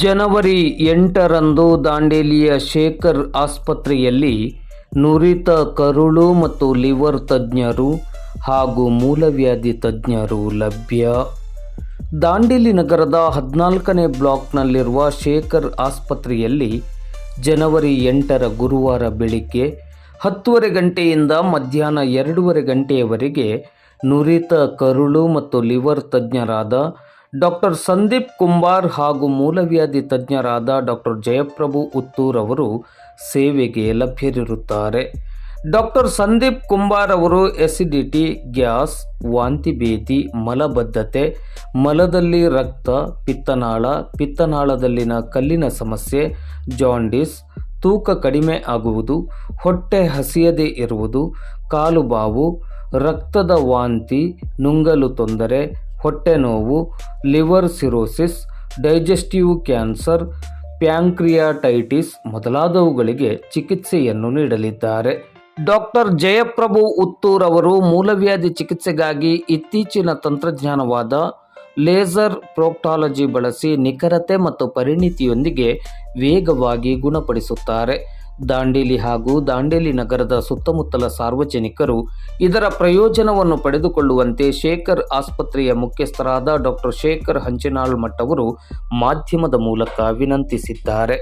ಜನವರಿ 8ರಂದು ದಾಂಡೇಲಿಯ ಶೇಖರ್ ಆಸ್ಪತ್ರೆಯಲ್ಲಿ ನುರಿತ ಕರುಳು ಮತ್ತು ಲಿವರ್ ತಜ್ಞರು ಹಾಗೂ ಮೂಲವ್ಯಾಧಿ ತಜ್ಞರು ಲಭ್ಯ. ದಾಂಡೇಲಿ ನಗರದ 14ನೇ ಬ್ಲಾಕ್ನಲ್ಲಿರುವ ಶೇಖರ್ ಆಸ್ಪತ್ರೆಯಲ್ಲಿ ಜನವರಿ 8ರ ಗುರುವಾರ ಬೆಳಿಗ್ಗೆ 10:30 ಗಂಟೆಯಿಂದ ಮಧ್ಯಾಹ್ನ 2:30 ಗಂಟೆಯವರೆಗೆ ನುರಿತ ಕರುಳು ಮತ್ತು ಲಿವರ್ ತಜ್ಞರಾದ ಡಾಕ್ಟರ್ ಸಂದೀಪ್ ಕುಂಬಾರ್ ಹಾಗೂ ಮೂಲವ್ಯಾಧಿ ತಜ್ಞರಾದ ಡಾಕ್ಟರ್ ಜಯಪ್ರಭು ಉತ್ತೂರ್ ಅವರು ಸೇವೆಗೆ ಲಭ್ಯರಿರುತ್ತಾರೆ. ಡಾಕ್ಟರ್ ಸಂದೀಪ್ ಕುಂಬಾರ್ ಅವರು ಎಸಿಡಿಟಿ, ಗ್ಯಾಸ್, ವಾಂತಿ ಭೇದಿ, ಮಲಬದ್ಧತೆ, ಮಲದಲ್ಲಿ ರಕ್ತ, ಪಿತ್ತನಾಳದಲ್ಲಿನ ಕಲ್ಲಿನ ಸಮಸ್ಯೆ, ಜಾಂಡೀಸ್, ತೂಕ ಕಡಿಮೆ ಆಗುವುದು, ಹೊಟ್ಟೆ ಹಸಿಯದೇ ಇರುವುದು, ಕಾಲು ಬಾವು, ರಕ್ತದ ವಾಂತಿ, ನುಂಗಲು ತೊಂದರೆ, ಹೊಟ್ಟೆ ನೋವು, liver cirrhosis, digestive cancer, pancreatitis ಮೊದಲಾದವುಗಳಿಗೆ ಚಿಕಿತ್ಸೆಯನ್ನು ನೀಡಲಿದ್ದಾರೆ. ಡಾಕ್ಟರ್ ಜಯಪ್ರಭು ಉತ್ತೂರ್ ಅವರು ಮೂಲವ್ಯಾಧಿ ಚಿಕಿತ್ಸೆಗಾಗಿ ಇತ್ತೀಚಿನ ತಂತ್ರಜ್ಞಾನವಾದ ಲೇಸರ್ ಪ್ರೋಕ್ಟಾಲಜಿ ಬಳಸಿ ನಿಖರತೆ ಮತ್ತು ಪರಿಣಿತಿಯೊಂದಿಗೆ ವೇಗವಾಗಿ ಗುಣಪಡಿಸುತ್ತಾರೆ. ದಾಂಡೇಲಿ ಹಾಗೂ ದಾಂಡೇಲಿ ನಗರದ ಸುತ್ತಮುತ್ತಲ ಸಾರ್ವಜನಿಕರು ಇದರ ಪ್ರಯೋಜನವನ್ನು ಪಡೆದುಕೊಳ್ಳುವಂತೆ ಶೇಖರ್ ಆಸ್ಪತ್ರೆಯ ಮುಖ್ಯಸ್ಥರಾದ ಡಾಕ್ಟರ್ ಶೇಖರ್ ಹಂಚಿನಾಳ್ ಮಠ್ ಅವರು ಮಾಧ್ಯಮದ ಮೂಲಕ ವಿನಂತಿಸಿದ್ದಾರೆ.